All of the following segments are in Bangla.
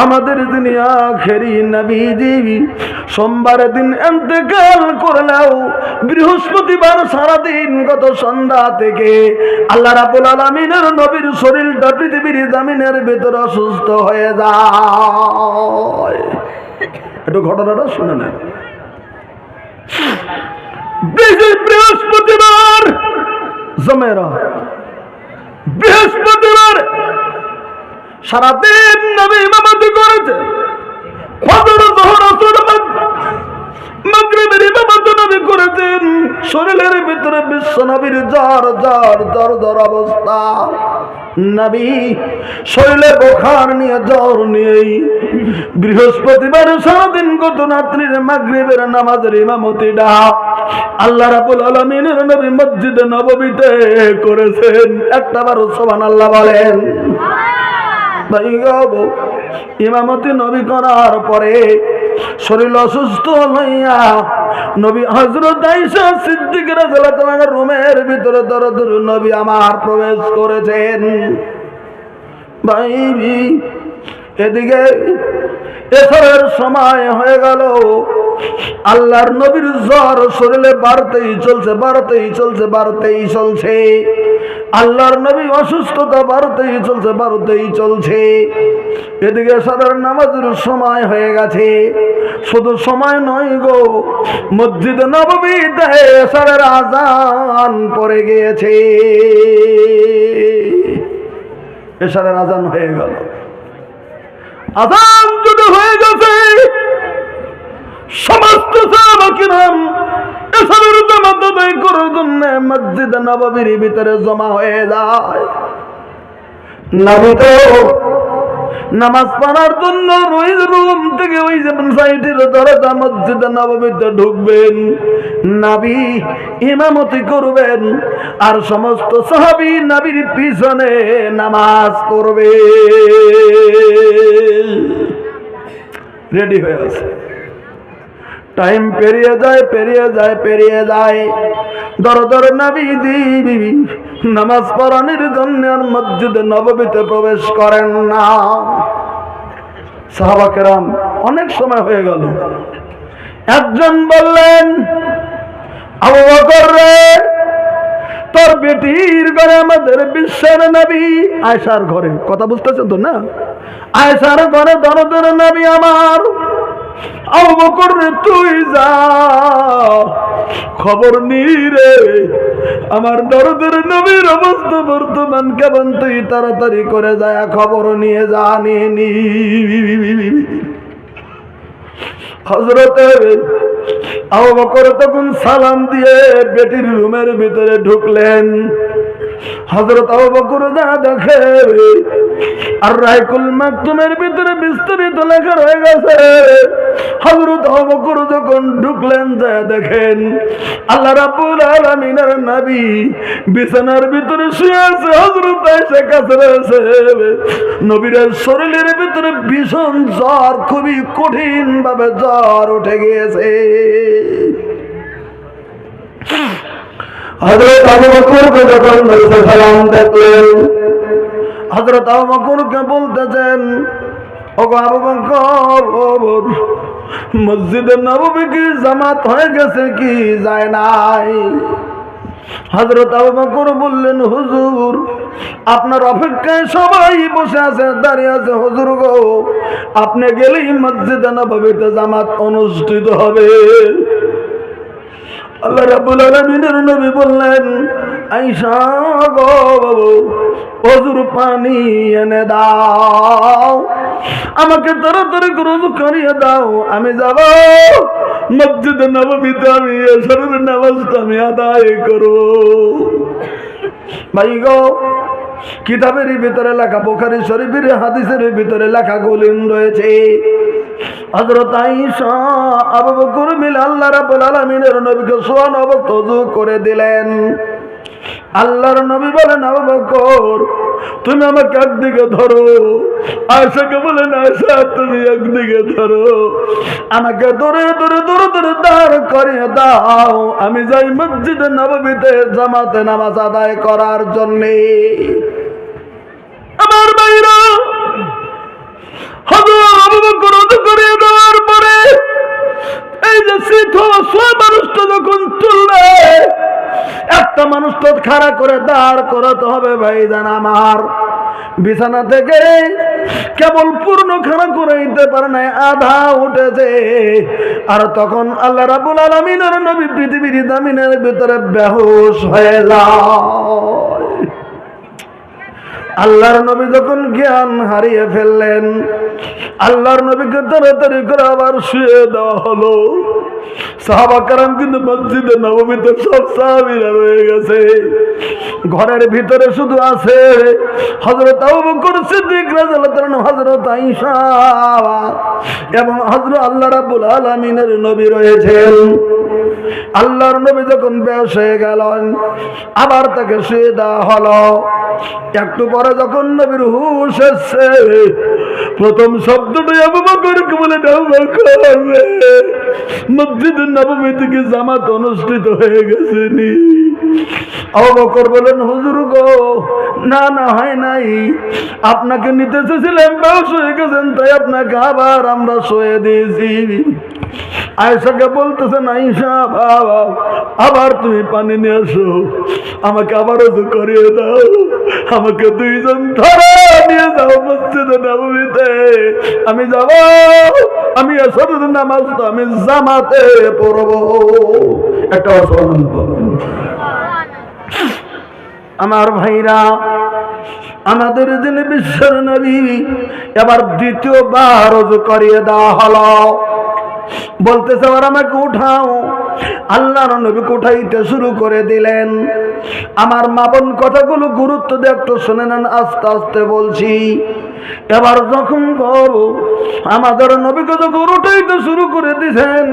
আমাদের যিনি আখেরি নবীজি সোমবার দিন ইন্তেকাল করলেও বৃহস্পতিবার সারাদিন গত সন্ধ্যা থেকে আল্লাহ রাব্বুল আলামিনের নবীর শরীরটা পৃথিবীর জমিনের ভিতর অসুস্থ হয়ে যায়। একটু ঘটনাটা শুনে নেন। বৃহস্পতিবার জমেরা বৃহস্পতিবার সারাদিন নবী ইমামতি করেছে। ফজর যোহর আসর মাগরিবের ইমামতি নবী করেছেন। শরীরের ভিতরে বিশ্ব নবীর জ্বর জ্বর জ্বর জ্বর অবস্থা। নবী শরীরে বুখার নিয়ে জ্বর নিয়েই বৃহস্পতিবার সারাদিন গত রাত্রির মাগরিবের নামাজের ইমামতিটা আল্লাহ রাব্বুল আলামিনের নবী মসজিদে নববীতে করেছেন। একটাবার সুবহানাল্লাহ বলেন। ইমামতি নবী করার পরে শরীর অসুস্থ হইয়া নবী হযরত আয়েশা সিদ্দিক রাদিয়াল্লাহু আনহার রুমের ভিতরে দরদর নবী আমার প্রবেশ করেছেন। ভাইবি এদিকে এসরের সময় হয়ে গেল। আল্লাহর নবীর জ্বর শরীরে বাড়তেই চলছে বাড়তেই চলছে বাড়তেই চলছে। আল্লাহর নবী অসুস্থতা বাড়তেই চলছে বাড়তেই চলছে। এদিকে এশারের নামাজের সময় হয়ে গেছে। শুধু সময় নয় গো, মসজিদে নববীতে এশারের আজান পড়ে গিয়েছে। এশারের আজান হয়ে গেল। আজান যদি হয়ে গেছে সমস্ত সাহাবা কিরাম এশারের জামাত আদায় করার জন্য মসজিদে নববীর ভিতরে জমা হয়ে যায়। নবী তো নামাজ পড়ার জন্য ওই রুম থেকে ওই যেমন সাইডের দরজা মসজিদে নববীতে ঢুকবেন, নবী ইমামতি করবেন আর সমস্ত সাহাবী নবীর পিছনে নামাজ পড়বে। রেডি হয়ে আছে। টাইম পেরিয়ে যায় পেরিয়ে যায় পেরিয়ে যায়। দরদর নবী দিবি নামাজ পড়ানোর জন্য আর মসজিদে নববীতে প্রবেশ করেন না। সাহাবা কেরাম অনেক সময় হয়ে গেল। একজন বললেন, আবু বকর রে, তোর বেটির ঘরে আমাদের বিশ্বের নবী আয়েশার ঘরে, কথা বুঝতেছেন তো না? আয়েশার ঘরে দরদর নবী আমার। আবু বকর রে, তুই যা খবর নিরে আমার দরদের নবীর অবস্থা বর্তমান কেমন, তুই তাড়াতাড়ি করে যায় খবর নিয়ে জানি। হযরত আবু বকর তখন সালাম দিয়ে বেটির রুমের ভিতরে ঢুকলেন। হযরত আবু বকর যা দেখে আর রাইকুল মাকতুমের ভিতরে বিস্তারিত লেখা রয়ে গেছে। হযরত আবু বকর যখন ঢুকলেন যা দেখেন আল্লাহ রাব্বুল আলামিনের নবী বিছানার ভিতরে শুয়ে আছে। হযরত আয়েশা কাছে রয়েছে। নবীর শরীরের ভিতরে ভীষণ জ্বর, খুবই কঠিন ভাবে জ্বর উঠে গিয়েছে। হযরত আবু বকরকে যখন সালাম দেখলেন, হযরত আবু বকরকে বলতেছেন, ওগো আবু বকর, মসজিদে নববী কি জামাত হয়ে গেছে কি যায় নাই? হযরত আবু বকর বললেন, হুজুর আপনার অপেক্ষায় সবাই বসে আছে, দাঁড়িয়ে আছে। হুজুর গো, আপনি গেলেই মসজিদে নববীতে জামাত অনুষ্ঠিত হবে। আল্লাহ রাব্বুল আলামিনের নবী বললেন, আয়েশা গো, হুজুর পানি এনে দাও, আমাকে তাড়াতাড়ি করে ওযু করিয়ে দাও, আমি যাব মসজিদে নববীতে, আমি এশারের নামাজটা আমি আদায় করব। ভাই গো, কিতাবের ভিতরে লেখা, বুখারী শরীফের হাদিসের ভিতরে লেখা গুলিন রয়েছে। হযরত আয়েশা আবু বকর মিলে আল্লাহ রাব্বুল আলামিনের নবীকে সোয়ান অবস্থা ওযু করে দিলেন। আল্লাহর নবী বলেন, আবু বকর তুমি আমাকে একদিকে ধরো। আয়েশাকে বলেন, আয়েশা তুমি একদিকে ধরো, আমাকে ধরে ধরে ধরে ধরে দাঁড় করিয়ে দাও, আমি যাই মসজিদে নববীতে জামাতে নামাজ আদায় করার জন্যে। আমার ভাইরা, বৃদ্ধ অসহায় মানুষটা যখন তুলবে, একটা মানুষ তো খাড়া করে দাঁড় করাতে হবে। ভাইজান আমার, বিছানা থেকে কেবল পূর্ণ খাড়া করে দিতে পারে না, আধা উঠেছে। আর তখন আল্লাহ রাব্বুল আলামিনের নবী পৃথিবীর জমিনের ভিতরে বেহুশ হয়ে যায়। আল্লাহর নবী যখন জ্ঞান হারিয়ে ফেললেন, আল্লাহর নবীকে তাড়াতাড়ি করে আবার শুয়ে দেওয়া হলো। সাহাবা কেরাম কিন্তু মসজিদে নববীতে সব সাহাবীরা রয়ে গেছে। ঘরের ভিতরে শুধু আছে হযরত আবু বকর সিদ্দিক রাদিয়াল্লাহু তাআলা, হযরত আয়েশা এবং হযরত আল্লাহ রাব্বুল আলামিনের নবী রয়েছেন। আল্লাহর নবী যখন বেহুশ হয়ে গেলেন, আবার তাকে শুয়ে দেওয়া হলো। একটু পরে যখন নবীর হুঁশ এসেছে, প্রথম শব্দটাই আবু বকরকে বলে, আবু বকর, মসজিদে নববী থেকে জামাত অনুষ্ঠিত হয়ে গেছে নি? আবু বকর বলেন, হুজুর গো, না না হয় নাই, আপনাকে নিতে চেয়েছিলাম, বেহুশ হয়ে গেছেন, তাই আপনাকে আবার আমরা শুয়ে দিয়েছি। আয়েশাকে বলতেছেন, আয়েশা বাবা, আবার তুমি পানি নিয়ে আসো, আমাকে আবার ওযু করিয়ে দাও, আমাকে দুইজন ধরে নিয়ে যাও মসজিদে নববীতে, আমি যাব, আমি আসরের নামাজ তো আমি জামাতে পড়বো। একটা আমার ভাইরা, আমাদের যিনি বিশ্বের নবী, এবার দ্বিতীয়বার ওযু করিয়ে দেওয়া হলো। বলতেছে, আর আমাকে উঠাও। আল্লাহর নবীকে উঠাইতে শুরু করে দিলেন। আমার মা বোন কথাগুলো গুরুত্ব দিয়ে একটু শুনে নেন, আস্তে আস্তে বলছি। এবার যখন আমাদের নবীকে যখন উঠাইতে শুরু করে দিয়েছেন,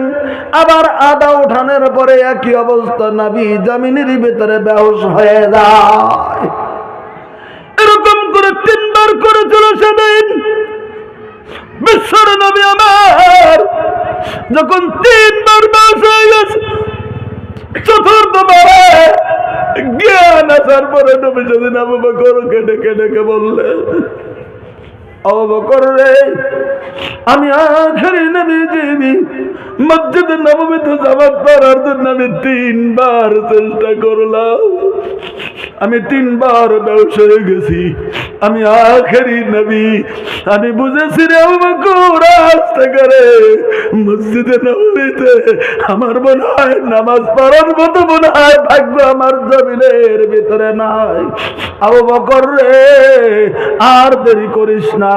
আবার আদা উঠানোর পরে একই অবস্থা, নবী জমিনের ভিতরে বেহুশ হয়ে যায়। এরকম করে তিনবার করেছিল সেদিন বিশ্বর নবী আমার। যখন তিনবার বেহুশ হয়ে গেছে, চতুর্থবারে জ্ঞান আসার পরে নবী সেদিন আবু বকরকে ডেকে ডেকে বললেন, আবু বকর রে, আমি আখেরি নবী, মসজিদে নববীতে জামাত পড়ার জন্য আমি তিনবার চেষ্টা করলাম, আমি তিনবার বেহুশ হয়ে গেছি, আমি আখেরি নবী, আমি বুঝেছি রে আবু বকর, আস্তে করে মসজিদে নববীতে আমার মনে হয় নামাজ পড়ার মতো মনে হয় ভাগ্য আমার জমিনের ভিতরে নাই। আবু বকর রে, আর দেরি করিস না,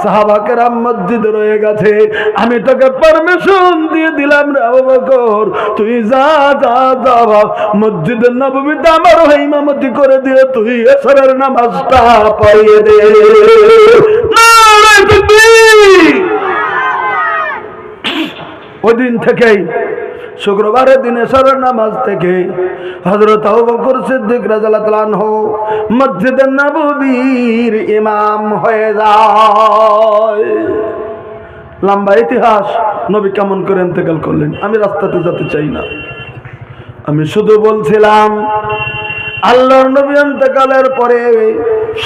সাহাবা কেরাম মসজিদে রয়ে গেছে, আমি তোকে পারমিশন দিয়ে দিলাম রে আবু বকর, তুই যা যা যা মসজিদে নববীতে আমার ইমামতি করে দিয়ে তুই এশরের নামাজটা পড়িয়ে দে। ওই দিন থেকেই শুক্রবারের দিন এশরের নামাজ থেকে হযরত আবু বকর সিদ্দিক রাদিয়াল্লাহু তাআলা আনহু মসজিদে নববীর ইমাম হয়ে যায়। লম্বা ইতিহাস, নবী কেমন করে ইন্তেকাল করলেন আমি রাস্তাতে যেতে চাই না, আমি শুধু বলছিলাম আল্লাহর নবী ইন্তেকালের পরে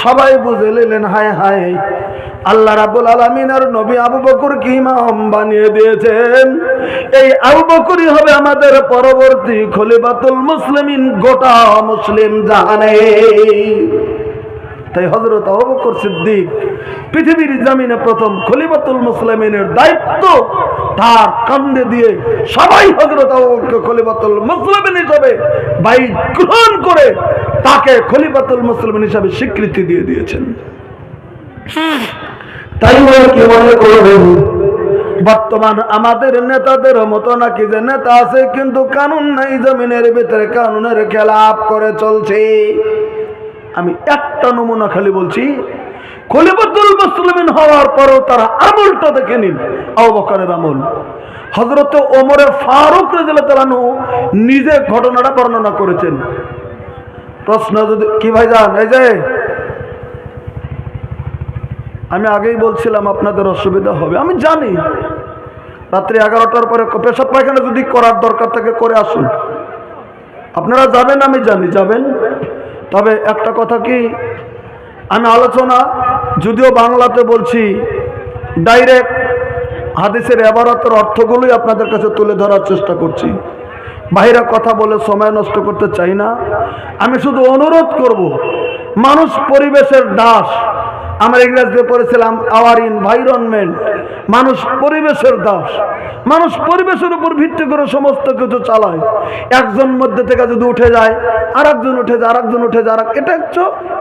সবাই বুঝে নিলেন, হায় হায়, আল্লাহ রাব্বুল আলামিনের নবী আবু বকরকে ইমাম বানিয়ে দিয়েছেন। এই আবু বকরই হবে আমাদের পরবর্তী খলিফাতুল মুসলিমিন গোটা মুসলিম জাহানে। তাই হযরত আবু বকর সিদ্দিক পৃথিবীর জমিনে প্রথম খলিফাতুল মুসলিমিনের দায়িত্ব তার কাঁধে দিয়ে সবাই হযরত আবু বকরকে খলিফাতুল মুসলিমিন হিসেবে বাইত গ্রহণ করে তাকে খলিফাতুল মুসলিমিন হিসেবে স্বীকৃতি দিয়ে দিয়েছেন। তাই কি মনে করবেন বর্তমান আমাদের নেতাদের মতো নাকি যে নেতা আছে কিন্তু কানুন নাই, জমিনের ভিতরে কানুনের খেলাপ করে চলছে? আমি একটা নমুনা খালি বলছি, খলিফাতুল মুসলিমিন হওয়ার পরও তারা আমলটা দেখে নিন। আবু বকরের আমল, হযরত ওমর ফারুক রাদিয়াল্লাহু তাআলা নিজে ঘটনাটা বর্ণনা করেছেন। প্রশ্ন যদি কি ভাইজান, এই যে আমি আগেই বলছিলাম আপনাদের অসুবিধা হবে, আমি জানি রাত্রি 11টার পরে পেশাব পায়খানা যদি করার দরকার থাকে করে আসুন, আপনারা যাবেন আমি জানি যাবেন। তবে একটা কথা কি, আমি আলোচনা যদিও বাংলাতে বলছি, ডাইরেক্ট হাদিসের ইবারতের অর্থগুলোই আপনাদের কাছে তুলে ধরার চেষ্টা করছি। বাইরে কথা বলে সময় নষ্ট করতে চাই না। আমি শুধু অনুরোধ করব, মানুষ পরিবেশের দাস। আমরা ইংরেজিতে পড়েছিলাম আওয়ার এনভায়রনমেন্ট। মানুষ পরিবেশের দাস। মানুষ পরিবেশের উপর ভিত্তি করে সমস্ত কিছু চালায়। একজন মধ্যে থেকে যদি উঠে যায়, আর একজন উঠে যায়, আর একজন উঠে যায়, এটা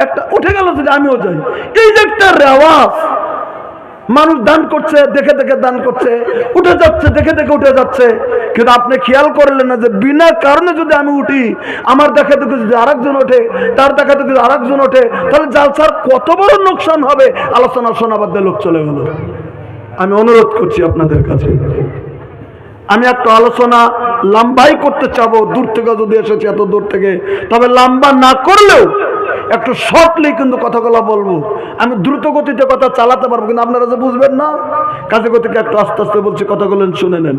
একটা উঠে গেল যদি আমিও যাই, এই যে একটা রেওয়াজ। মানুষ দান করছে, দেখে দেখে দান করছে, উঠে যাচ্ছে, দেখে দেখে উঠে যাচ্ছে। কিন্তু আপনি খেয়াল করলেন না যে বিনা কারণে যদি আমি উঠি, আমার দেখা দেখে যদি আরেকজন ওঠে, তার দেখা দেখে যদি আরেকজন ওঠে, তাহলে জালসার কত বড় লোকসান হবে। আলোচনা শোনাবার দিয়ে লোক চলে গেল। আমি অনুরোধ করছি আপনাদের কাছে, আমি একটা আলোচনা লম্বাই করতে চাবো। দূর থেকে যদি এসেছি এত দূর থেকে, তবে লম্বা না করলেও একটু শর্টলি কিন্তু কথাগুলো বলবো। আমি দ্রুত গতিতে কথা চালাতে পারবো, কিন্তু আপনারা যে বুঝবেন না, কাজে গতিকে একটু আস্তে আস্তে বলছি, কথাগুলো শুনে নেন।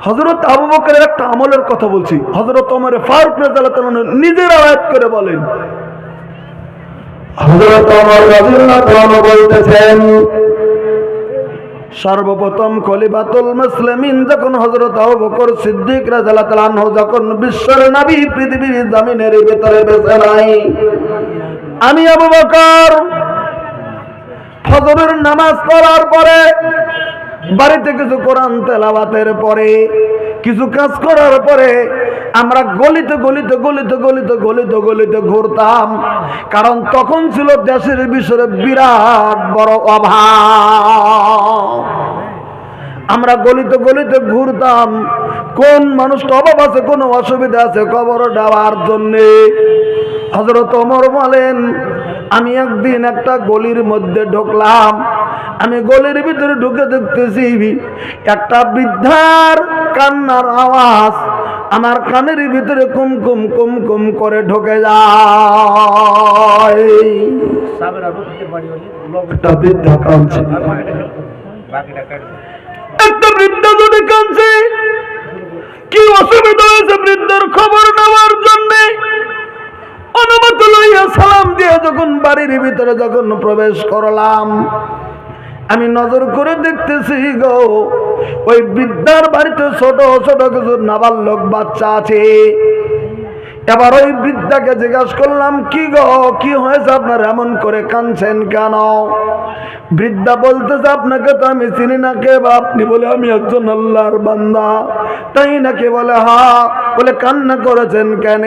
হযরত আবু বকরের একটা আমলের কথা বলছি। হযরত ওমর ফারুক রাদিয়াল্লাহু তাআলা নিজের আয়াত করে বলেন, হযরত ওমর রাদিয়াল্লাহু তাআলা বলতেছেন, সর্বপ্রথম খলিফাতুল মুসলিমিন যখন হযরত আবু বকর সিদ্দিক রাদিয়াল্লাহু তাআলা আনহু যখন বিশ্বের নবী পৃথিবীর জমিনের ভিতরে বেঁচে নাই, আমি আবু বকর ফজরের নামাজ পড়ার পরে, বাড়িতে কিছু কোরআন তেলাওয়াতের পরে, কিছু কাজ করার পরে আমরা গলিতে গলিতে গলিতে গলিতে গলিতে গলিতে ঘুরতাম। কারণ তখন ছিল দেশের বিষয়ে বিরাট বড় অভাব। আমরা গলিতে গলিতে ঘুরতাম, কোন মানুষটা অভাব আছে, কোন অসুবিধা আছে খবর দেওয়ার জন্যে। হযরত ওমর বলেন, আমি একদিন একটা গলির মধ্যে ঢুকলাম। আমি গলির ভিতরে ঢুকে দেখতেছি একটা বৃদ্ধার কান্নার আওয়াজ আমার কানের ভিতরে কুম কুম কুম কুম করে ঢুকে যায়। একটা বৃদ্ধা কাঁদছে, একটা বৃদ্ধা যদি কাঁদছে, কি অসুবিধা হয়েছে বৃদ্ধার খবর নেওয়ার জন্য অনুমতি লইয়া সালাম দিয়ে যখন বাড়ির ভিতরে যখন প্রবেশ করলাম, আমি নজর করে দেখতেছি গো, ওই বৃদ্ধার বাড়িতে ছোট ছোট কিছু নাবালক বাচ্চা আছে। এবার ওই বৃদ্ধাকে জিজ্ঞাসা করলাম, কি গো, কি হয়েছে, আপনার এমন করে কাঁদছেন কেন? বৃদ্ধা বলতেছে, আপনাকে তো আমি চিনি না, কে বা আপনি? বলে, আমি একজন আল্লাহর বান্দা। তাই নাকি? বলে, হ্যাঁ। বলে, কান্না করেছেন কেন?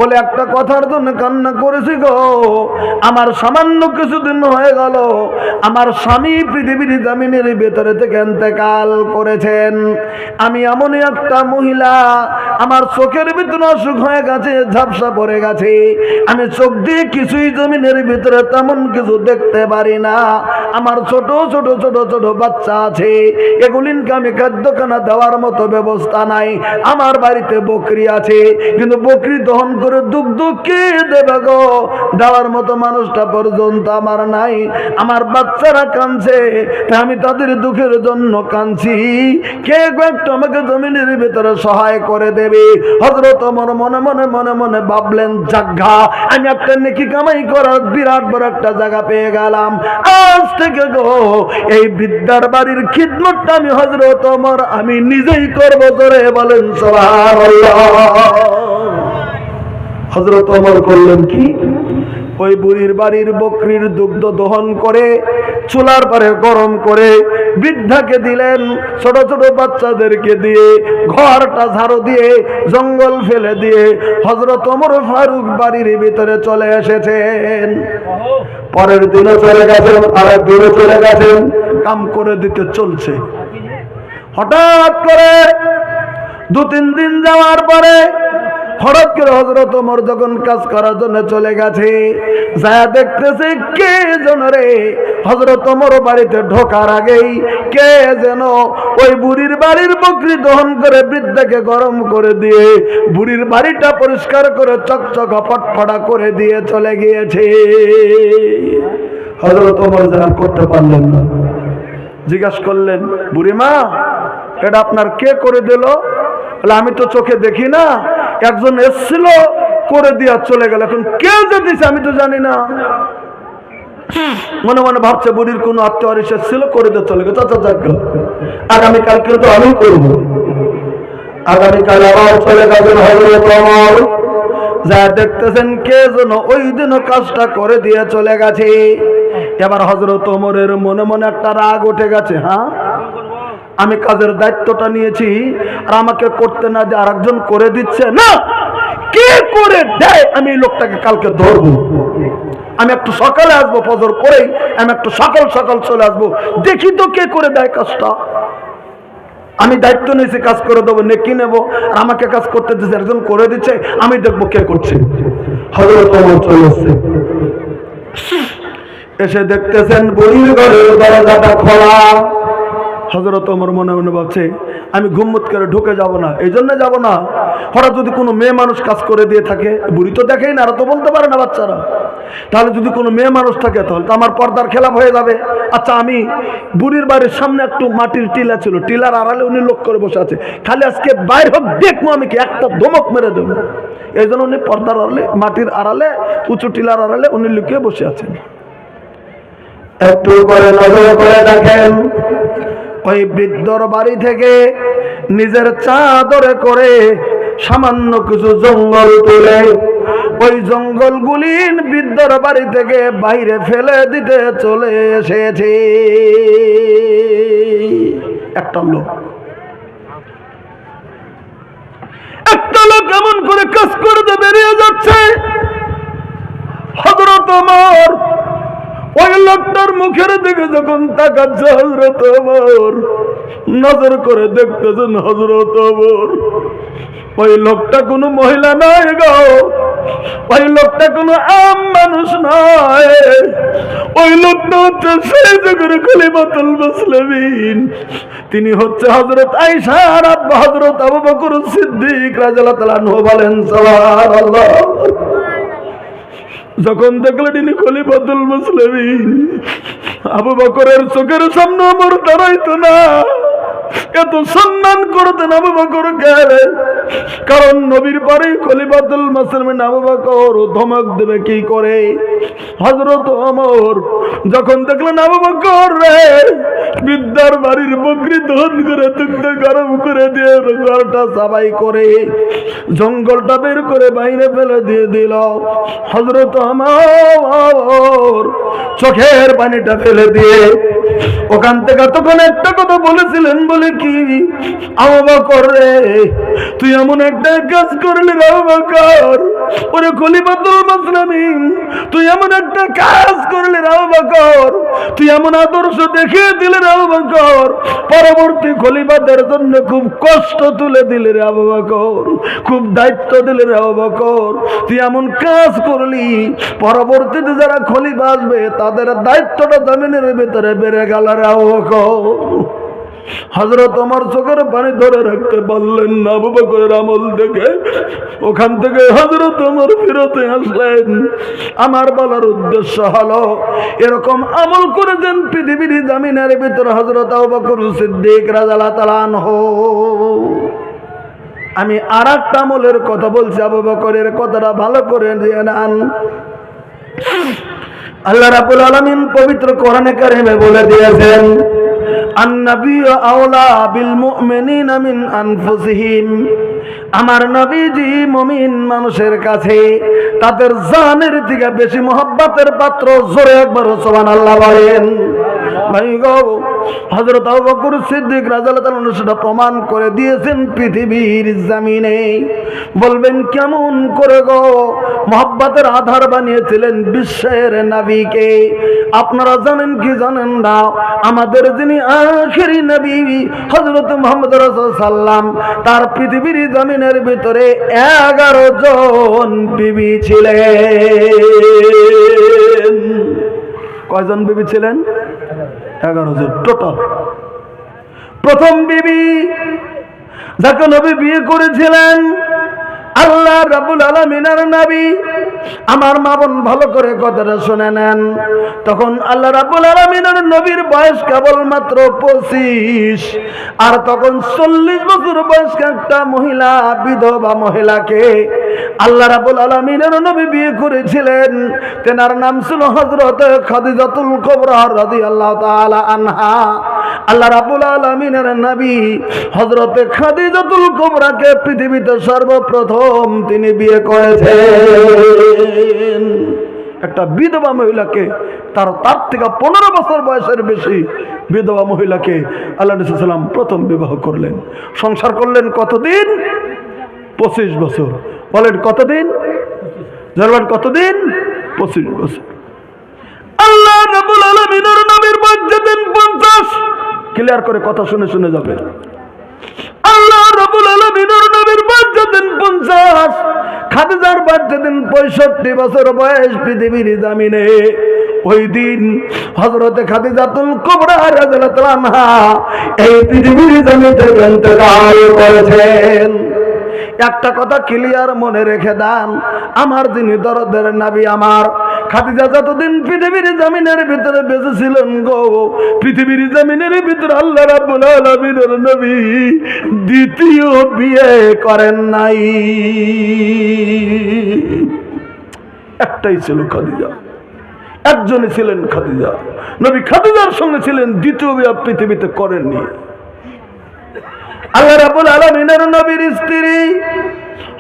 বলে, একটা কথার জন্য কান্না করেছি গো, আমার সামান্য কিছুদিন হয়ে গেল আমার স্বামী পৃথিবীর জমিনের ভেতরে থেকে ইন্তেকাল করেছেন। আমি এমনই একটা মহিলা, আমার চোখের ভিতরে অসুখ হয়ে গেছে, ঝাপসা পড়ে গেছে, আমি চোখ দিয়ে কিছুই জমিনের ভিতরে তেমন কিছু দেখতে পারি না। আমার ছোট ছোট ছোট ছোট বাচ্চা আছে, এগুলিনকে আমি খাদ্যখানা দেওয়ার মতো ব্যবস্থা নাই। আমার বাড়িতে বকরি আছে, কিন্তু বকরি দহন করে দুগ্ধ কে দেবে গো, দেওয়ার মতো মানুষটা পর্যন্ত আমার নাই। আমার বাচ্চারা কাঁদছে, তাই আমি তাদের দুঃখের জন্য কাঁদছি, কে একটু আমাকে জমিনের ভিতরে সহায় করে দেবে? হযরত ওমর মনে মনে মনে মনে ভাবলেন, জাগা, আমি একটা নেকি কামাই করার বিরাট বড় একটা জায়গা পেয়ে গেলাম। আজ থেকে গো এই বৃদ্ধার বাড়ির খিদমতটা আমি হযরত ওমর আমি নিজেই করব। ধরে বলেন সুবহানাল্লাহ। হযরত ওমর করলেন কি? ওই বুড়ির বাড়ির বকরির দুগ্ধ দহন করে চুলার পারে গরম করে বৃদ্ধাকে দিলেন, ছোট ছোট বাচ্চাদেরকে দিয়ে, ঘরটা ঝাড়ু দিয়ে, জঙ্গল ফেলে দিয়ে হযরত ওমর ফারুক বাড়ির ভিতরে চলে এসেছেন। পরের দিনে চলে গেছেন, আরেক দিনে চলে গেছেন, কাম করে দিতে চলছে। হঠাৎ করে 2-3 দিন যাওয়ার পরে হঠাৎ করে হযরত ওমর যখন কাজ করার জন্য চলে গেছে, যায় দেখতেছে কে যেন রে হযরত ওমর বাড়িতে ঢোকার আগেই কে যেন ওই বুড়ির বাড়ির বকরি দহন করে বৃদ্ধাকে গরম করে দিয়ে বুড়ির বাড়িটা পরিষ্কার করে চকচক ফটফটা করে দিয়ে চলে গিয়েছে। হযরত ওমর জান করতে পারলেন না, জিজ্ঞাসা করলেন, বুড়িমা, এটা আপনার কে করে দিল? বলে, আমি তো চোখে দেখি না, একজন এসেছিল করে দিয়া চলে গেল, এখন কে যে দিছে আমি তো জানি না। মনে মনে ভাবছে বুড়ির কোনো আত্মীয় ছিল, করে দিয়ে চলে গেছে, আচ্ছা যাক, আগামীকালকে তো আমি করবো। আগামীকাল আবার চলে গেছেন হযরত ওমর, যা দেখতেছেন কে যেন ওই দিনও কাজটা করে দিয়ে চলে গেছে। এবার হযরত ওমরের মনে মনে একটা রাগ উঠে গেছে, হ্যাঁ আমি কাজের দায়িত্বটা নিয়েছি আর আমাকে করতে না দিয়ে আরেকজন করে দিচ্ছে, না কে করে দেয় আমি এই লোকটাকে কালকে ধরবো। আমি একটু সকালে আসবো, ফজর করেই আমি একটু সকাল সকাল চলে আসবো, দেখি তো কে করে দেয় কাজটা। আমি দায়িত্ব নিয়েছি কাজ করে দেবো, নেকি নেবো, আর আমাকে কাজ করতে দিচ্ছে, একজন করে দিচ্ছে, আমি দেখবো কে করছে। হযরত ওমর চলে এসেছে, এসে দেখতেছেন বুড়ির ঘরের দরজাটা খোলা। হযরত ওমর মনে মনে ভাবছে আমি ঘুমমুত করে ঢুকে যাব না, এই জন্য যাব না, হঠাৎ যদি কোনো মেয়ে মানুষ কাজ করে দিয়ে থাকে, বুড়ি তো দেখেই না, আর তো বলতে পারে না বাচ্চারা, তাহলে যদি কোনো মেয়ে মানুষ থাকে তাহলে তো আমার পর্দার খেলাপ হয়ে যাবে। আচ্ছা আমি বুড়ির বাড়ির সামনে একটু মাটির টিলা ছিল, টিলার আড়ালে উনি লোক করে বসে আছে, খালি আজকে বাইরে হোক দেখবো আমি কি একটা ধমক মেরে দেবো। এই জন্য উনি পর্দার আড়ালে, মাটির আড়ালে, উঁচু টিলার আড়ালে উনি লুকিয়ে বসে আছেন। একটু করে নজর করে দেখেন ওই বৃদ্ধর বাড়ি থেকে নিজের চাদরে করে সামান্য কিছু জঙ্গল তুলে ওই জঙ্গলগুলি বৃদ্ধর বাড়ি থেকে বাইরে ফেলে দিতে চলে এসেছে একটা লোক। একটা লোক এমন করে কাজ করতে বেরিয়ে যাচ্ছে, হযরত ওমর ওই লোকটার মুখের দিকে যখন তাকাচ্ছে, হযরত ওমর নজর করে দেখতেছেন, হযরত ওমর ওই লোকটা কোনো মহিলা নয় গো, ওই লোকটা কোনো আম মানুষ নয়, ওই লোকটা হচ্ছে সেই যুগের খলিফাতুল মুসলিমিন, তিনি হচ্ছে হযরত আয়েশা আর আব্বা হযরত আবু বকর সিদ্দিক রাদিয়াল্লাহু তাআলা আনহু। বলেন সুবহানাল্লাহ। যখন দেখলেন ইনি খলিফাতুল মুসলিমিন, আবু বকরের চোখের সামনে ওমর দাঁড়াইতো না, এত সম্মান করতেন আবু বকরকে, কারণ নবীর পরেই খলিফাতুল মুসলিমিন আবু বকর, ধমক দেবে কি করে। হযরত ওমর যখন দেখলেন আবু বকর রে বৃদ্ধার বাড়ির বকরি দহন করে দুগ্ধ গরম করে দিয়ে ঘরটা সাবাই করে জঙ্গলটা বের করে বাইরে ফেলে দিয়ে দিল, হযরত ওমর চোখের পানিটা ফেলে দিয়ে ওখান থেকে তখন একটা কথা বলেছিলেন, বলে কি, আবু বকর রে তুই এমন একটা কাজ করলি রে আবু বকর, ওরে খলিফাতুল মুসলিমিন তুই এমন একটা কাজ করলি রে আবু বকর, তুই এমন আদর্শ দেখিয়ে দিলে রে আবু বকর, পরবর্তী খলিফাদের জন্য খুব কষ্ট তুলে দিলে রে আবু বকর, খুব দায়িত্ব দিলে রে আবু বকর, তুই এমন কাজ করলি পরবর্তীতে যারা খলিফা আসবে তাদের দায়িত্বটা জমিনের ভিতরে বেড়ে গেল রে আবু বকর। হযরত ওমর চোখের পানি ধরে রাখতে পারলেন না আবু বকরের আমল দেখে। ওখান থেকে হযরত ওমর ফিরতে আসলেন। আমার বলার উদ্দেশ্য হলো এরকম আমল করেছেন পৃথিবীর জমিনের ভিতরে হযরত আবু বকর সিদ্দিক রাদিয়াল্লাহু তাআলা আনহু। আমি আরেকটা আমলের কথা বলছি, আবু বকরের কথাটা ভালো করে জেনে নেন। আল্লাহ রাব্বুল আলামিন পবিত্র কোরআনে কারিমে বলে দিয়েছেন, আন-নাবিয়্যু আওলা বিল মুমিনিনা মিন আনফুসিহিম, আমার নবীজি মুমিন মানুষের কাছে তাদের জানের থেকে বেশি মহব্বতের পাত্র। জোরে একবার সুবহানাল্লাহ বলেন। ভাই গো, হযরত আবু বকর সিদ্দিক রাদিয়াল্লাহু তাআলা আনহু সেটা প্রমাণ করে দিয়েছেন পৃথিবীর জমিনে। বলবেন কেমন করে গো? মহব্বতের আধার বানিয়েছিলেন বিশ্বের নবীকে। আপনারা জানেন কি জানেন না, আমাদের যিনি আখেরি নবী হযরত মুহাম্মদ রাসূলুল্লাহ সাল্লাম, তার পৃথিবীর জমিনের ভিতরে 11 জন বিবি ছিলেন। কয়জন বিবি ছিলেন? 11 জন টোটাল। প্রথম বিবি যাকে নবী বিয়ে করেছিলেন আল্লাহ রাব্বুল আলামিনের নবী, আমার মা বোন ভালো করে কথাটা শুনে নেন। তখন আল্লাহ রাব্বুল আলামিনের নবীর বয়স কেবলমাত্র 25, আর তখন 40 বছর বয়স্ক একটা মহিলা, বিধবা মহিলাকে আল্লাহ রাব্বুল আলামিনের নবী বিয়ে করেছিলেন। তেনার নাম ছিল হযরত খাদিজাতুল কুবরা রাদিয়াল্লাহু তাআলা আনহা। আল্লাহ রাব্বুল আলামিনের নবী হযরত খাদিজাতুল কুবরাকে পৃথিবীতে সর্বপ্রথম তিনি বিয়ে করেছেন। একটা বিধবা মহিলাকে, তার থেকে 15 বছর বয়সের বেশি বিধবা মহিলাকে আল্লাহ রাসূল সাল্লাল্লাহু আলাইহি ওয়াসাল্লাম প্রথম বিবাহ করলেন। সংসার করলেন কতদিন? 25 বছর। বলেন কতদিন? জানবেন কতদিন? 25 বছর। আল্লাহ রাব্বুল আলামিনের নবীর বয়স যেদিন 50, ক্লিয়ার করে কথা শুনে শুনে যাবে। আল্লাহ রাব্বুল আলামিনের নবীর বয়স যেদিন 50, খাদিজার বয়স যেদিন 65 বছর বয়স পৃথিবীর জমিনে, ওই দিন হযরত খাদিজাতুল কুবরা রাদিয়াল্লাহু আনহা এই পৃথিবীর জমিন থেকে ইন্তেকাল করেছেন। একটা কথা ক্লিয়ার মনে রেখে দেন, আমার যিনি দরদের নবী, আমার খাদিজা যতদিন পৃথিবীর জমিনের ভিতরে বেঁচে ছিলেন গো, পৃথিবীর জমিনের ভিতরে আল্লাহ রাব্বুল আলামিনের নবী দ্বিতীয় বিয়ে করেন নাই। একটাই ছিল খাদিজা, একজনই ছিলেন খাদিজা। নবী খাদিজার সঙ্গে ছিলেন, দ্বিতীয় বিয়ে পৃথিবীতে করেননি। আল্লাহ রাব্বুল আলামিনের নবীর স্ত্রী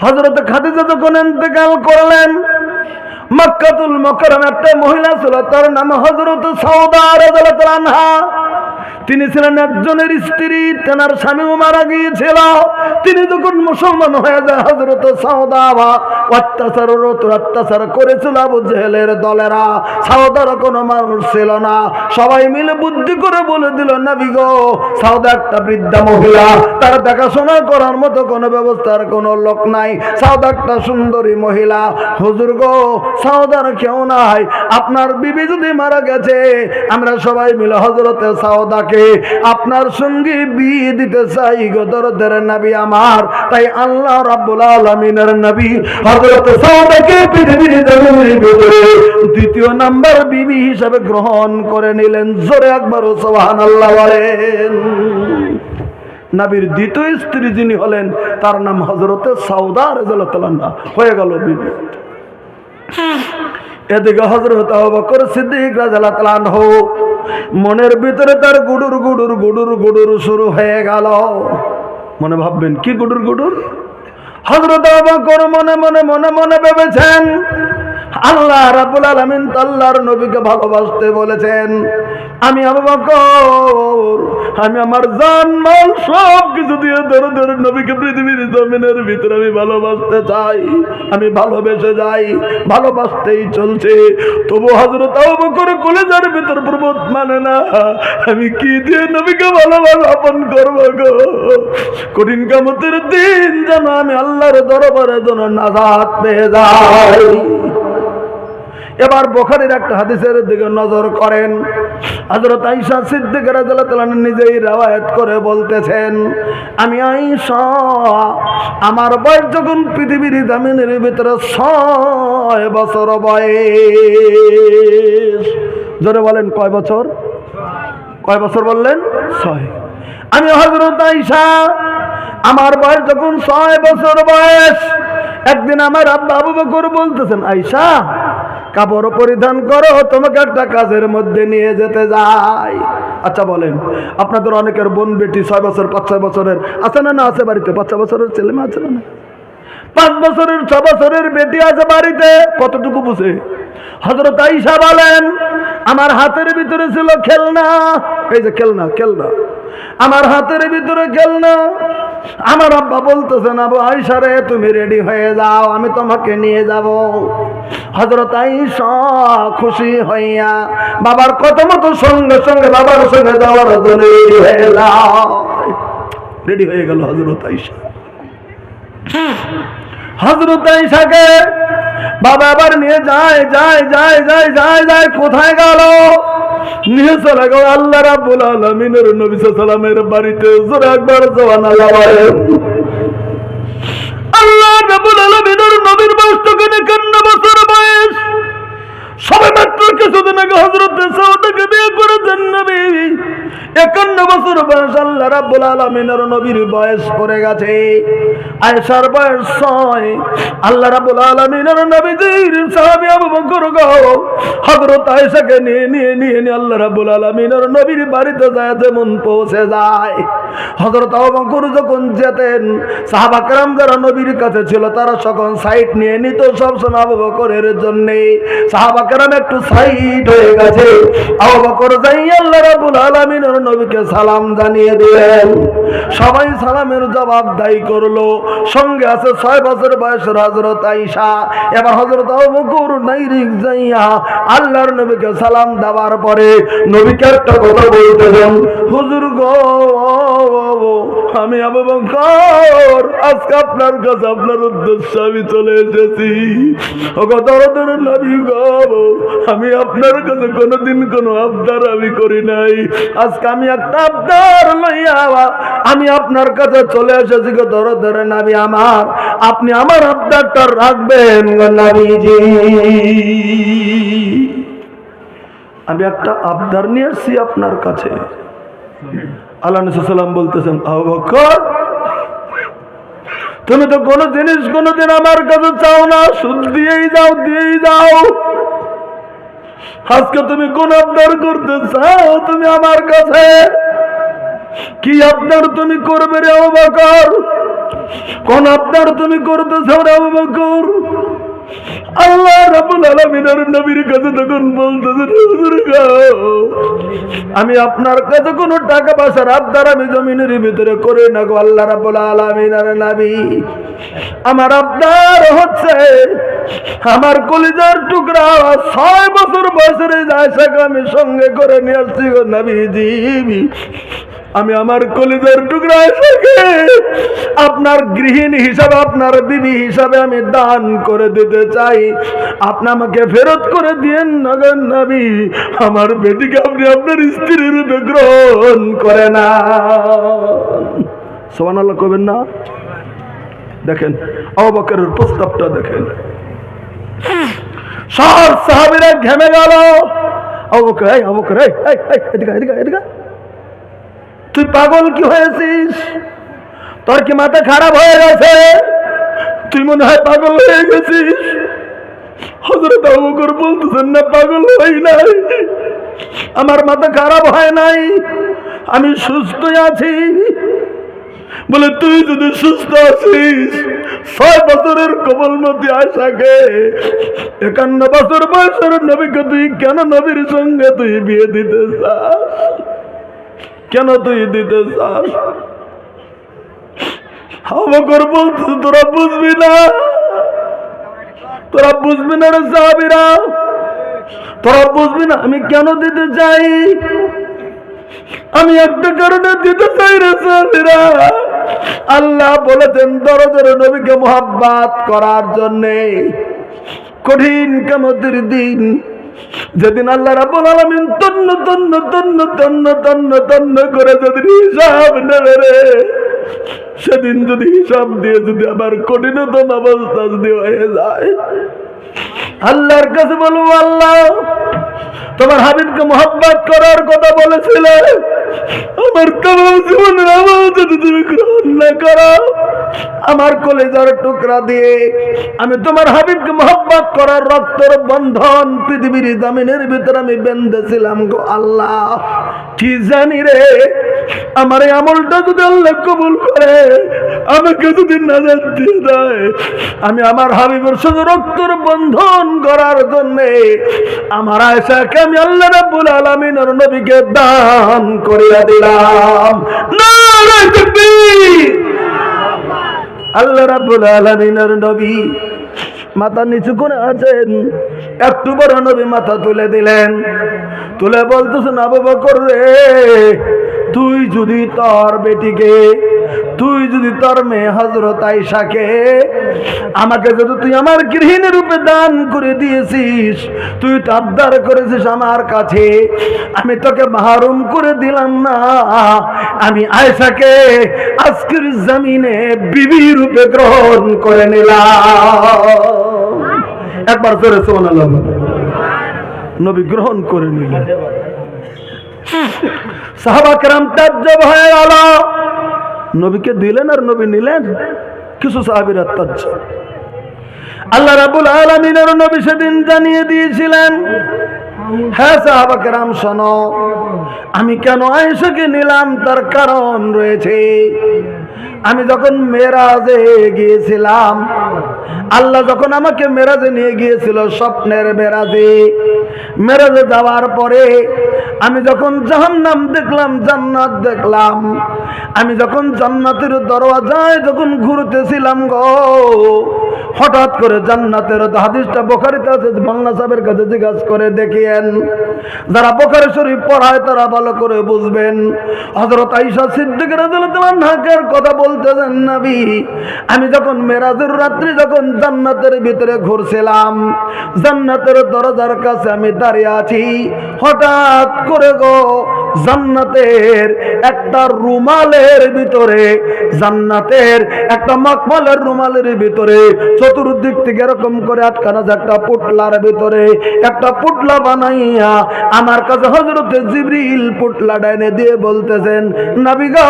হযরত খাদিজা যখন ইন্তেকাল করলেন, মক্কাতুল মুকাররমে একটা মহিলা ছিল, তার নাম হযরত সাউদা রাদিয়াল্লাহু আনহা। তিনি ছিলেন একজনের স্ত্রী, তেনার স্বামীও মারা গিয়েছিল। তিনি যখন মুসলমান হয়ে যায়, হযরত সাউদা অত্যাচার করেছিল আবু জেহেলের দলেরা। সাউদার কোনো মানুষ ছিল না, সবাই মিলে বুদ্ধি করে বলে দিল, নবী গো, সাউদা একটা বৃদ্ধা মহিলা, তার দেখাশোনা করার মতো কোনো ব্যবস্থার কোনো লোক নাই। সাউদা একটা সুন্দরী মহিলা, হুজুর গো, সাউদার কেউ নাই, আপনার বিবি যদি মারা গেছে, আমরা সবাই মিলে হযরতে সাউদাকে আপনার সঙ্গে বিয়ে দিতে চাই গো দরদের নবী আমার। তাই আল্লাহ রাব্বুল আলামিনের নবী হযরত সাউদাকে পৃথিবীর জমিনের ভিতরে দ্বিতীয় নাম্বার বিবি হিসেবে গ্রহণ করে নিলেন। জোরে একবার সুবহানাল্লাহ বলেন। নবীর দ্বিতীয় স্ত্রী যিনি হলেন, তার নাম হযরত সাউদা রাদিয়াল্লাহু তাআলা হয়ে গেল বিবি। এদিকে হযরত আবু বকর সিদ্দিক রাদিয়াল্লাহু তাআলা মনের ভিতরে তার গুডুর গুডুর গুডুর গুডুর শুরু হয়ে গেল। মনে ভাববেন কি গুডুর গুডুর? হযরত আবু বকর মনে মনে মনে মনে ভেবেছেন, আল্লাহ রাব্বুল আলামিন আল্লাহর নবীকে ভালোবাসতে বলেছেন। আমি আবু বকর, আমি আমার জান মাল সব কিছু দিয়ে দরদের নবীকে পৃথিবীর জমিনের ভিতরে আমি ভালোবাসতে চাই, আমি ভালোবেসে যাই, ভালোবাসতেই চলছে। তবু হযরত আবু বকর কলেজার ভিতর প্রবোধ মানে না, আমি কি দিয়ে নবীকে ভালোবাসা আপন করবো গো? কঠিন কিয়ামতের দিন যেন আমি আল্লাহর দরবারে যেন নাজাত পেয়ে যাই। এবার বুখারীর একটা হাদিসের দিকে নজর করেন। হযরত আয়েশা সিদ্দিকা রাদিয়াল্লাহু তাআলা নিজেই রওয়ায়াত করে বলতেছেন, আমি আয়েশা, আমার বয়স যখন পৃথিবীর জমিনের ভিতরে 6 বছর বয়স। জোরে বলেন কয় বছর? কয় বছর বললেন? 6। আমি হযরত আয়েশা, আমার বয়স যখন 6 বছর বয়স, একদিন আমার আব্বা আবু বকর বলতেছেন, আয়েশা কাপড় পরিধান করো, তোমাকে একটা কাজের মধ্যে নিয়ে যেতে যাই। আচ্ছা বলেন, আপনাদের অনেকের বোন বেটি 6 বছর 5-6 বছরের আছে না? না আছে বাড়িতে? 5-6 বছরের ছেলে মেয়ে আছে না? 5 বছরের 6 বছরের বেটি আছে বাড়িতে, কতটুকু বুঝে? হযরত আয়েশা বলেন, আমার হাতের ভিতরে ছিল খেলনা, এই যে খেলনা খেলনা, আমার হাতের ভিতরে খেলনা। আমার আব্বা বলতেছেন, আবু আয়েশা রে, তুমি রেডি হয়ে যাও, আমি তোমাকে নিয়ে যাব। হযরত আয়েশা খুশি হইয়া বাবার কথা মতো সঙ্গে সঙ্গে বাবার সঙ্গে যাওয়ার জন্য রেডি হয়ে গেল হযরত আয়েশা। হযরত আয়েশাকে বাবা আবার নিয়ে যায় যায় যায় যায় যায় যায় কোথায় গেল? নিয়ে চলে গেল আল্লাহ রাব্বুল আলামিনের নবী সাল্লাল্লাহু আলাইহি ওয়াসাল্লামের বাড়িতে। জোরে একবার সুবহানাল্লাহ বলেন। আল্লাহ রাব্বুল আলামিনের নবীর বয়স তখন 51 বছর বয়স। সবে মাত্র কিছুদিন আগে হযরত সাউদাকে বিয়ে করেছেন নবী। 51 বছর বয়স। আল্লাহ রাব্বুল আলামিনের নবীর বয়স পড়ে গেছে আয়েশার বয়স 6। আল্লাহ রাব্বুল আলামিনের নবীর সাহাবী আবু বকর হযরত আয়েশাকে নিয়ে আল্লাহ রাব্বুল আলামিনের নবীর বাড়িতে যায় যেমন পৌঁছে যায়। হযরত আবু বকর যখন যেতেন সাহাবা کرام যারা নবীর কাছে ছিল তারা সকল সাইড নিয়ে নিত সবসময় আবু বকরের জন্য। সাহাবা کرام একটু সাইড হয়ে গেছে। আবু বকর যাই আল্লাহ রাব্বুল আলামিনের নবীকে সালাম জানিয়ে দিলেন। সবাই সালামের জবাব দায়ী করলো। সঙ্গে আছে 6 বছর বয়সের হযরত আয়েশা। এবার হযরত আবু বকর নাইরিক যাইয়া আল্লাহর নবীকে সালাম দেওয়ার পরে নবীকে একটা কথা বলতেছেন, হুজুর গো আমি আবু বকর আজকে আপনার কাছে আপনার উদ্দেশ্যে আমি চলে এসেছি। ওগো দরদের নবী গো আমি আপনার কাছে কোনোদিন কোনো আবদার আমি করি নাই। আজকে আমি একটা আবদার লইয়া আমি আপনার কাছে চলে এসেছি গো দরদের নবী আমার। আপনি আমার আবদারটা রাখবেন গো নবীজি। আমি একটা আবদার নিয়ে এসেছি আপনার কাছে। আল্লাহ নবী সাল্লাল্লাহু বলতেছেন, আবু বকর তুমি তো কোনো জিনিস কোনোদিন আমার কাছে চাও না, সুদ দিয়েই যাও। আজকে তুমি কোন আবদার করতে চাও তুমি আমার কাছে? কি আবদার তুমি করবে রে আবু বকর? কোন আবদার তুমি করতে চাও রে আবু বকর? আল্লাহ রাব্বুল আলামিনের নবীর কাছে তখন বলতেছেন, হুজুর গো আমি আপনার কাছে কোনো টাকা পয়সার আবদার আমি জমিনের ভিতরে করে না গো আল্লাহ রাব্বুল আলামিনের নবী। আমার আবদার হচ্ছে আমার কলিজার টুকরা 6 বছর বয়সের আয়েশাকে আমি সঙ্গে করে নিয়ে আসছি গো নবীজি। আমি আমার কলিজার টুকরা আয়েশাকে আপনার গৃহিণী হিসাবে আপনার বিবি হিসাবে আমি দান করে দিতে চাই। আপনি আমাকে ফেরত করে দিয়েন না গো নবী। আমার বেটিকে আপনি আপনার স্ত্রীর রূপে গ্রহণ করে না। সুবহানাল্লাহ কইবেন না? দেখেন আবু বকরের প্রস্তাবটা দেখেন। সব সাহাবীরা ঘেমে গেল। আবু বকর এদিকে তুই পাগল কি হয়েছিস? তোর কি মাথা খারাপ হয়ে গেছে? তুই মনে হয় পাগল হয়ে গেছিস। হযরত আবু বকর বলতেছেন, না পাগল হই নাই, আমার মাথা খারাপ হয় নাই, আমি সুস্থ আছি। বলে তুই যদি সুস্থ আছিস 6 বছরের কোমলমতি আয়েশাকে 51 বছর বয়সের নবীকে তুই কেন নবীর সঙ্গে তুই বিয়ে দিতে চাস? কেন তুই দিতে চাস? আবু বকর বলতে তোরা বুঝবি না রে সাহাবীরা, তোরা বুঝবি না আমি কেন দিতে চাই। আমি একটা কারণে দিতে চাই রে সাহাবীরা। আল্লাহ বলেছেন দরদের নবীকে মুহাব্বত করার জন্যে। কঠিন কিয়ামতের দিন যেদিন আল্লাহ রাব্বুল আলামিন তন্ন করে যদি হিসাব নেবে রে, সেদিন যদি হিসাব দিয়ে যদি আবার কঠিনতম অবস্থা যদি হয়ে যায়, আল্লাহর কাছে বলবো আল্লাহ তোমার হাবিবকে মুহাব্বত করার কথা বলেছিলে, আমার তমাম জীবনের আমল যদি তুমি গ্রহণ না করো, আমার কলিজার টুকরা দিয়ে আমি তোমার হাবিবকে মুহাব্বত করার রক্তের বন্ধন পৃথিবীর জমিনের ভিতরে আমি বেঁধেছিলাম গো আল্লাহ। কি জানি রে আমার এই আমলটা যদি আল্লাহ কবুল করে, আমাকে যদি নাজাত দিয়ে দেয়, আমি আমার হাবিবের সঙ্গে রক্তের বন্ধন করার জন্য আমার আয়েশাকে আমি আল্লাহ রাব্বুল আলামিনের নবীকে দান করিয়া দিলাম। নারে তাকবীর! আল্লাহ রাব্বুল আলামিনের নবী মাথা নিচু করে আছেন। একটু বড় নবী মাথা তুলে দিলেন, তুলে বলতেছেন, আবু বকর রে তুই যদি তোর বেটিকে, তুই যদি তোর মেয়ে হযরত আয়েশাকে, আমাকে যদি তুই আমার গৃহিণী রূপে দান করে দিয়েছিস, তুই তো আবদার করেছিস আমার কাছে, আমি তোকে মাহরুম করে দিলাম না, আমি আয়েশাকে আজকের জমিনে বিবি রূপে গ্রহণ করে নিলাম। একবার জোরে সুবহানাল্লাহ। নবী গ্রহণ করে নিলেন। সাহাবা কেরাম তাজ্জব হয়ে গেল, নবীকে দিলেন আর নবী নিলেন। কিছু সাহাবীরা তাজ্জব। আল্লাহ রাব্বুল আলামিনের নবী সেদিন জানিয়ে দিয়েছিলেন, হ্যাঁ সাহাবা কেরাম শোনো, আমি কেন আয়েশাকে নিলাম তার কারণ রয়েছে। আমি যখন মেরাজে গিয়েছিলাম, আল্লাহ যখন আমাকে মেরাজে নিয়ে গিয়েছিল, স্বপ্নের মেরাজে, মেরাজে যাওয়ার পরে আমি যখন জাহান্নাম দেখলাম, জান্নাত দেখলাম, আমি যখন জান্নাতের দরওয়াজায় যখন ঘুরতেছিলাম গো, হঠাৎ করে জান্নাতের হাদিসটা বুখারীতে আছে, বাংলা সাহেবের কাছে জিজ্ঞাসা করে দেখিয়েন, যারা বুখারী শরীফ পড়ায় তারা ভালো করে বুঝবেন। হযরত আয়েশা সিদ্দিকা রাদিয়াল্লাহু আনহার কথা বলতেছেন, নবী আমি যখন মেরাজের রাত্রি যখন জান্নাতের ভিতরে ঘুরছিলাম, জান্নাতের দরজার কাছে আমি দাঁড়িয়ে আছি, হঠাৎ করে গো জান্নাতের একটা রুমালের ভিতরে, জান্নাতের একটা মখমলের রুমালের ভিতরে চতুর্দিক থেকে এরকম করে আটকানো একটা পুটলার ভিতরে একটা পুটলা বানাইয়া আমার কাছে হযরত জিবরিল পুটলাটা এনে দিয়ে বলতেছেন, নবী গো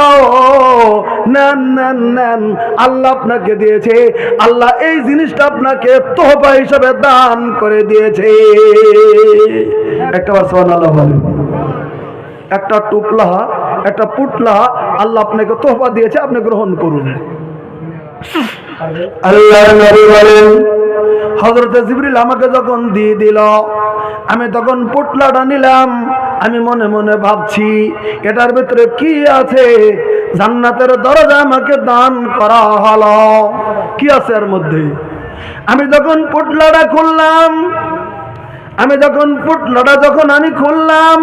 নেন নেন নেন, আল্লাহ আপনাকে দিয়েছে, আল্লাহ এই জিনিসটা আপনাকে তোহফা হিসেবে দান করে দিয়েছে। একটা বার সুবহানাল্লাহ বলেন। একটা টুকলা, একটা পুটলা আল্লাহ আপনাকে তোহফা দিয়েছে, আপনি গ্রহণ করুন। আল্লাহর নবী বলেন, হযরত জিবরিল আমাকে যখন দিয়ে দিল, আমি তখন পুটলাটা নিলাম, আমি মনে মনে ভাবছি এটার ভিতরে কি আছে, জান্নাতের দরজা আমাকে দান করা হলো, কি আছে এর মধ্যে। আমি যখন পুটলাটা খুললাম, আমি যখন পুটলাটা যখন আমি খুললাম,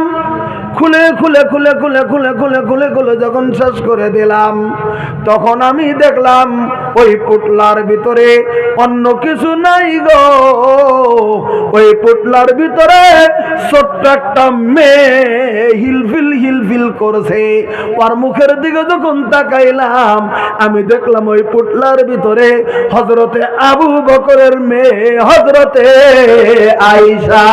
খুলে খুলে খুলে খুলে খুলে খুলে খুলে খুলে যখন শেষ করে দিলাম, তখন আমি দেখলাম ওই পুটলার ভিতরে অন্য কিছু নাই গো, ওই পুটলার ভিতরে ছোট্ট একটা মেয়ে হিলফিল হিলফিল করছে। ওর মুখের দিকে যখন তাকাইলাম, আমি দেখলাম ওই পুটলার ভিতরে হযরতে আবু বকরের মেয়ে হযরতে আয়েশা।